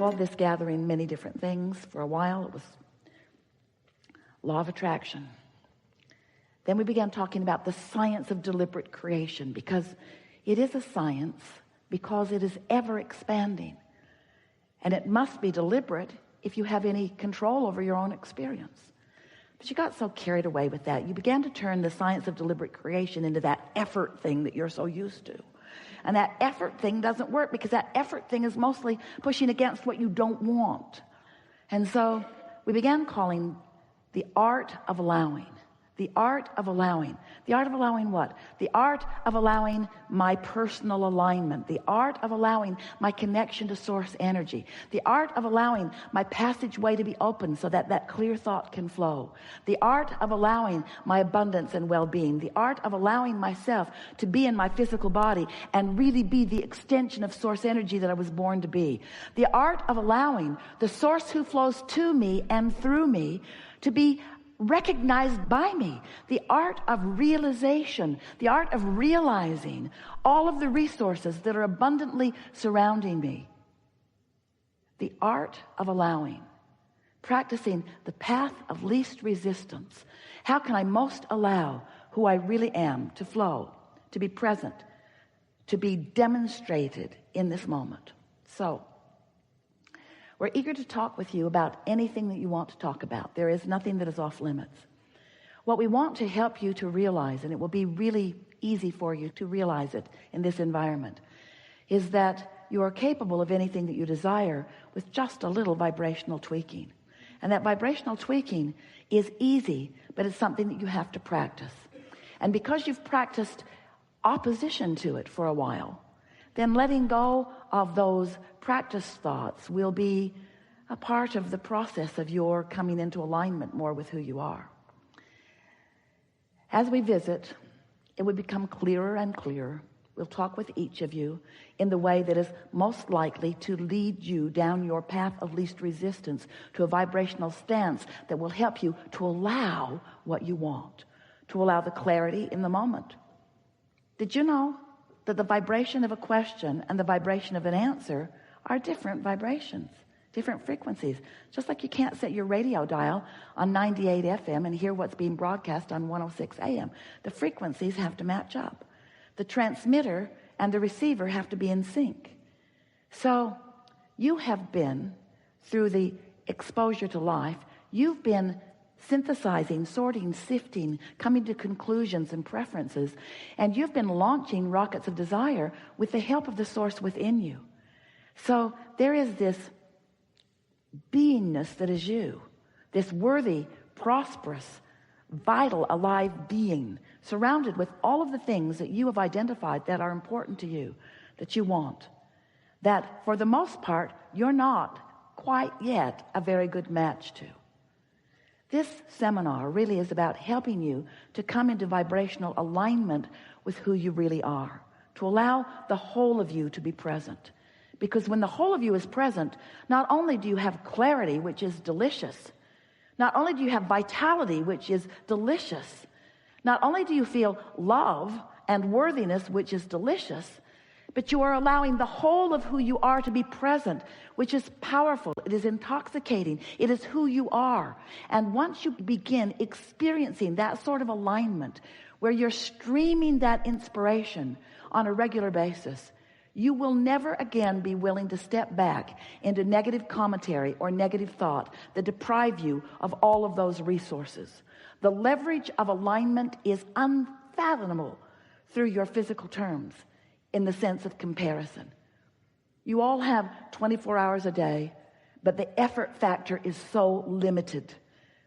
called this gathering many different things. For a while it was law of attraction. Then we began talking about the science of deliberate creation, because it is a science, because it is ever expanding, and it must be deliberate if you have any control over your own experience. But you got so carried away with that, you began to turn the science of deliberate creation into that effort thing that you're so used to. And that effort thing doesn't work, because that effort thing is mostly pushing against what you don't want. And so we began calling the art of allowing. The art of allowing. The art of allowing what? The art of allowing my personal alignment. The art of allowing my connection to source energy. The art of allowing my passageway to be open so that that clear thought can flow. The art of allowing my abundance and well-being. The art of allowing myself to be in my physical body and really be the extension of source energy that I was born to be. The art of allowing the source who flows to me and through me to be recognized by me. The art of realization, the art of realizing all of the resources that are abundantly surrounding me. The art of allowing, practicing the path of least resistance. How can I most allow who I really am to flow, to be present, to be demonstrated in this moment? So we're eager to talk with you about anything that you want to talk about. There is nothing that is off limits. What we want to help you to realize, and it will be really easy for you to realize it in this environment, is that you are capable of anything that you desire with just a little vibrational tweaking. And that vibrational tweaking is easy, but it's something that you have to practice. And because you've practiced opposition to it for a while, then letting go of those practice thoughts will be a part of the process of your coming into alignment more with who you are. As we visit, it will become clearer and clearer. We'll talk with each of you in the way that is most likely to lead you down your path of least resistance to a vibrational stance that will help you to allow what you want, to allow the clarity in the moment. Did you know that the vibration of a question and the vibration of an answer are different vibrations, different frequencies? Just like you can't set your radio dial on 98 FM and hear what's being broadcast on 106 AM. The frequencies have to match up. The transmitter and the receiver have to be in sync. So you have been, through the exposure to life, you've been synthesizing, sorting, sifting, coming to conclusions and preferences, and you've been launching rockets of desire with the help of the source within you. So there is this beingness that is you, this worthy, prosperous, vital, alive being, surrounded with all of the things that you have identified that are important to you, that you want, that for the most part you're not quite yet a very good match to. This seminar really is about helping you to come into vibrational alignment with who you really are, to allow the whole of you to be present. Because when the whole of you is present, not only do you have clarity, which is delicious, not only do you have vitality, which is delicious, not only do you feel love and worthiness, which is delicious, but you are allowing the whole of who you are to be present, which is powerful. It is intoxicating. It is who you are. And once you begin experiencing that sort of alignment, where you're streaming that inspiration on a regular basis, you will never again be willing to step back into negative commentary or negative thought that deprive you of all of those resources. The leverage of alignment is unfathomable through your physical terms, in the sense of comparison. You all have 24 hours a day, but the effort factor is so limited.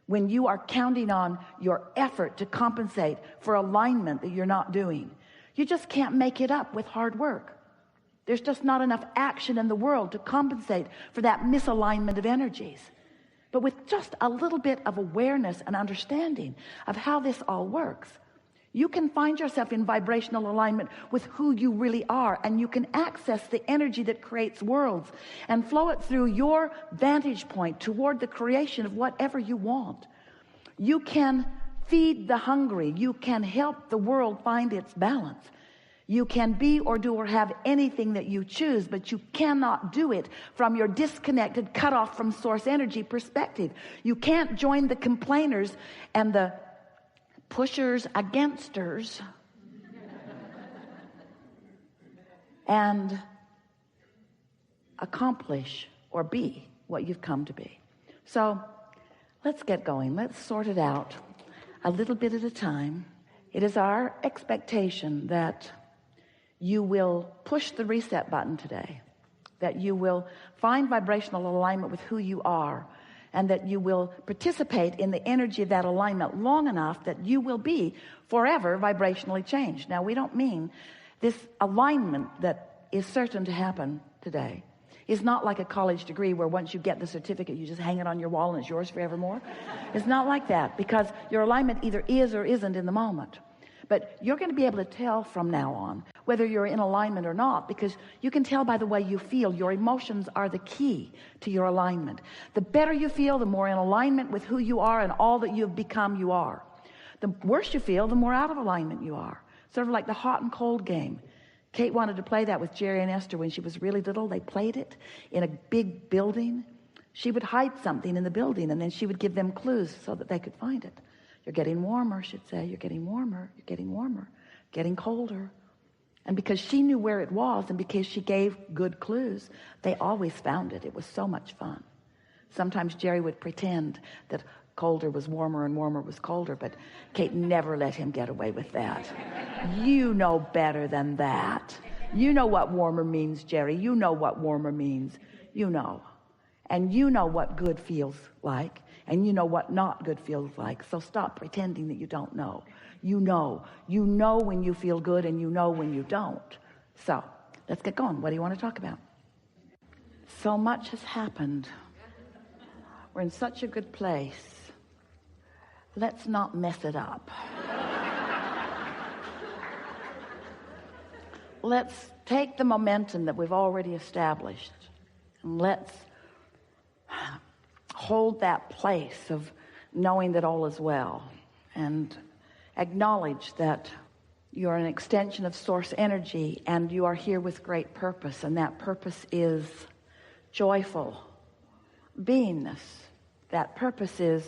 When you are counting on your effort to compensate for alignment that you're not doing, you just can't make it up with hard work. There's just not enough action in the world to compensate for that misalignment of energies. But with just a little bit of awareness and understanding of how this all works, you can find yourself in vibrational alignment with who you really are, and you can access the energy that creates worlds and flow it through your vantage point toward the creation of whatever you want. You can feed the hungry. You can help the world find its balance. You can be or do or have anything that you choose, but you cannot do it from your disconnected, cut off from source energy perspective. You can't join the complainers and the pushers againsters and accomplish or be what you've come to be. So let's get going. Let's sort it out a little bit at a time. It is our expectation that you will push the reset button today, that you will find vibrational alignment with who you are, and that you will participate in the energy of that alignment long enough that you will be forever vibrationally changed. Now, we don't mean this alignment that is certain to happen today is not like a college degree where once you get the certificate, you just hang it on your wall and it's yours forevermore. It's not like that, because your alignment either is or isn't in the moment. But you're going to be able to tell from now on whether you're in alignment or not, because you can tell by the way you feel. Your emotions are the key to your alignment. The better you feel, the more in alignment with who you are and all that you've become you are. The worse you feel, the more out of alignment you are. Sort of like the hot and cold game. Kate wanted to play that with Jerry and Esther when she was really little. They played it in a big building. She would hide something in the building, and then she would give them clues so that they could find it. You're getting warmer, she'd say. You're getting warmer. You're getting warmer. Getting colder. And because she knew where it was and because she gave good clues, they always found it. It was so much fun. Sometimes Jerry would pretend that colder was warmer and warmer was colder, but Kate never let him get away with that. You know better than that. You know what warmer means, Jerry. You know what warmer means. You know. And you know what good feels like. And you know what not good feels like. So stop pretending that you don't know. You know. You know when you feel good and you know when you don't. So let's get going. What do you want to talk about? So much has happened. We're in such a good place. Let's not mess it up. Let's take the momentum that we've already established and let's hold that place of knowing that all is well and acknowledge that you're an extension of source energy and you are here with great purpose, and that purpose is joyful beingness. That purpose is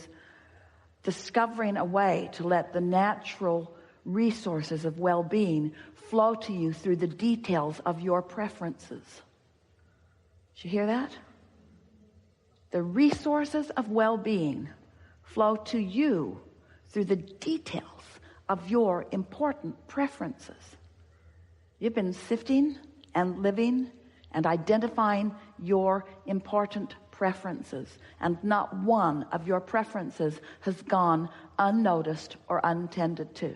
discovering a way to let the natural resources of well-being flow to you through the details of your preferences. Did you hear that? The resources of well-being flow to you through the details of your important preferences. You've been sifting and living and identifying your important preferences, and not one of your preferences has gone unnoticed or untended to.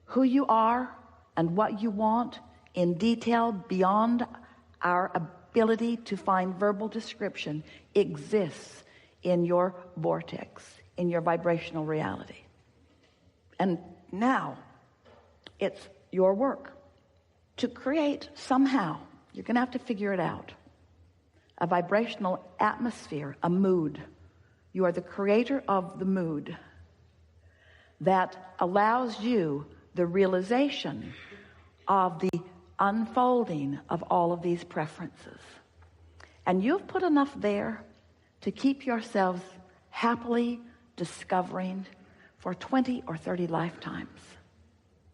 Who you are and what you want in detail beyond our ability to find verbal description exists in your vortex, in your vibrational reality. And now it's your work to create somehow, you're going to have to figure it out, a vibrational atmosphere, a mood. You are the creator of the mood that allows you the realization of the unfolding of all of these preferences. And you've put enough there to keep yourselves happily discovering for 20 or 30 lifetimes.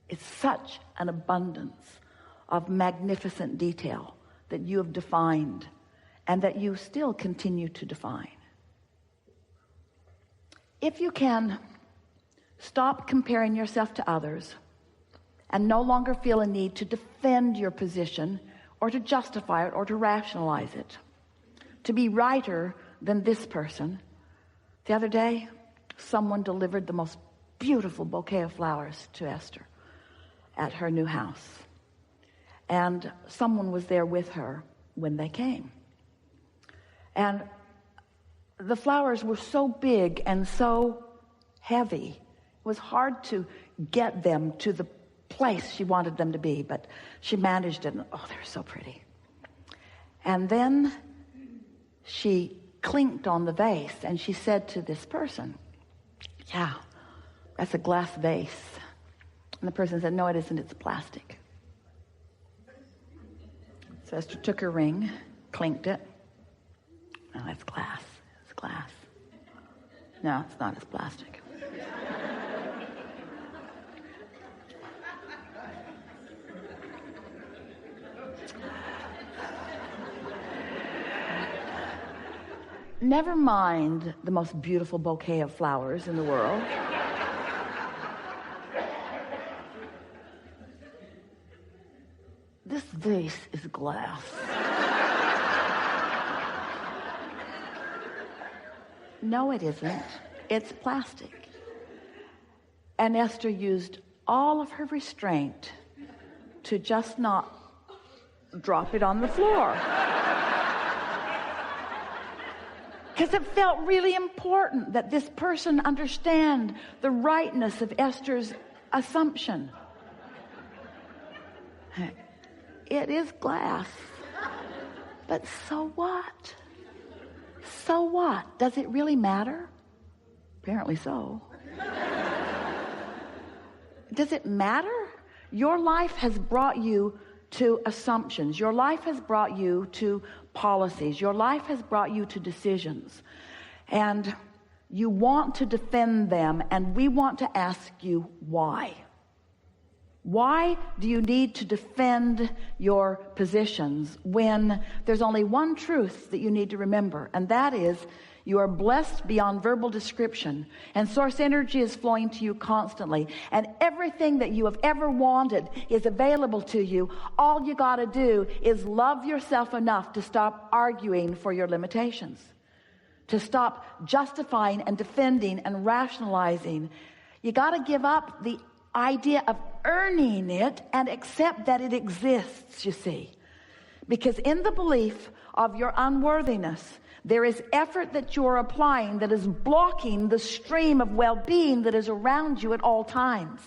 It's such an abundance of magnificent detail that you have defined and that you still continue to define. If you can stop comparing yourself to others and no longer feel a need to defend your position or to justify it or to rationalize it, to be righter than this person. The other day, someone delivered the most beautiful bouquet of flowers to Esther at her new house. And someone was there with her when they came. And the flowers were so big and so heavy. It was hard to get them to the place she wanted them to be, but she managed it. And, oh, they're so pretty. And then she clinked on the vase and she said to this person, yeah, that's a glass vase. And the person said, no, it isn't, it's plastic. So Esther took her ring, clinked it. Oh, it's glass. It's glass. No, it's not, it's plastic. Never mind the most beautiful bouquet of flowers in the world. This vase is glass. No, it isn't. It's plastic. And Esther used all of her restraint to just not drop it on the floor. Because it felt really important that this person understand the rightness of Esther's assumption. It is glass. But so what? So what? Does it really matter? Apparently so. Does it matter? Your life has brought you to assumptions. Your life has brought you to policies. Your life has brought you to decisions. And you want to defend them, and we want to ask you why. Why do you need to defend your positions when there's only one truth that you need to remember, and that is you are blessed beyond verbal description, and source energy is flowing to you constantly, and everything that you have ever wanted is available to you. All you got to do is love yourself enough to stop arguing for your limitations, to stop justifying and defending and rationalizing. You got to give up the idea of earning it and accept that it exists, you see. Because in the belief of your unworthiness, there is effort that you're applying that is blocking the stream of well-being that is around you at all times.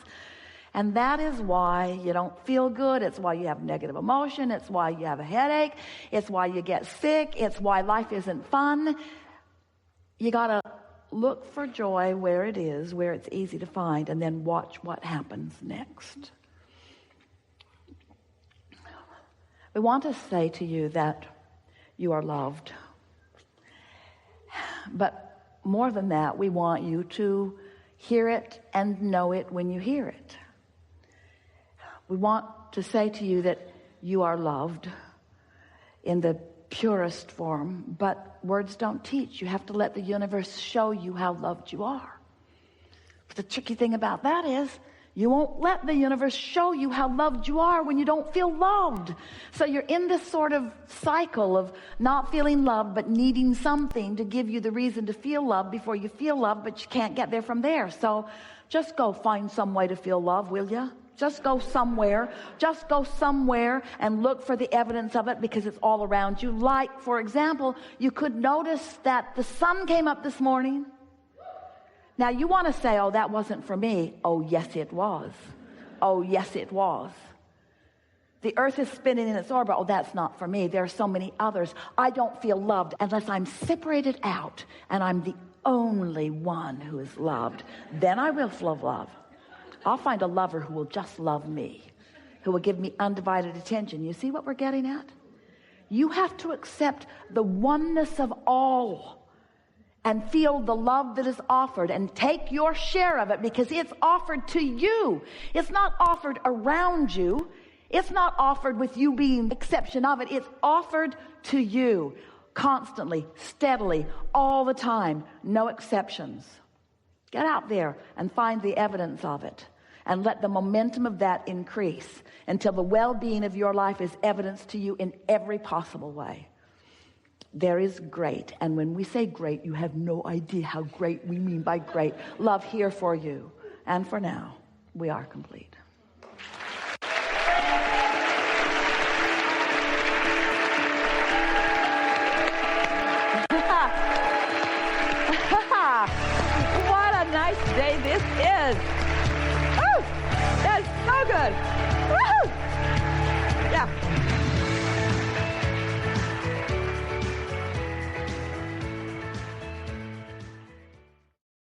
And that is why you don't feel good. It's why you have negative emotion. It's why you have a headache. It's why you get sick. It's why life isn't fun. You got to look for joy where it is, where it's easy to find, and then watch what happens next. We want to say to you that you are loved. But more than that, we want you to hear it and know it when you hear it. We want to say to you that you are loved in the purest form, but words don't teach. You have to let the universe show you how loved you are. But the tricky thing about that is you won't let the universe show you how loved you are when you don't feel loved. So you're in this sort of cycle of not feeling loved but needing something to give you the reason to feel loved before you feel loved, but you can't get there from there. So just go find some way to feel love, will you? Just go somewhere. Just go somewhere and look for the evidence of it, because it's all around you. Like, for example, you could notice that the sun came up this morning. Now, you want to say, oh, that wasn't for me. Oh, yes, it was. Oh, yes, it was. The earth is spinning in its orbit. Oh, that's not for me. There are so many others. I don't feel loved unless I'm separated out and I'm the only one who is loved. Then I will feel love. I'll find a lover who will just love me, who will give me undivided attention. You see what we're getting at? You have to accept the oneness of all and feel the love that is offered and take your share of it, because it's offered to you. It's not offered around you. It's not offered with you being the exception of it. It's offered to you constantly, steadily, all the time, no exceptions. Get out there and find the evidence of it. And let the momentum of that increase until the well-being of your life is evidenced to you in every possible way. There is great. And when we say great, you have no idea how great we mean by great. Love here for you. And for now, we are complete. What a nice day this is. That's so good. Woo!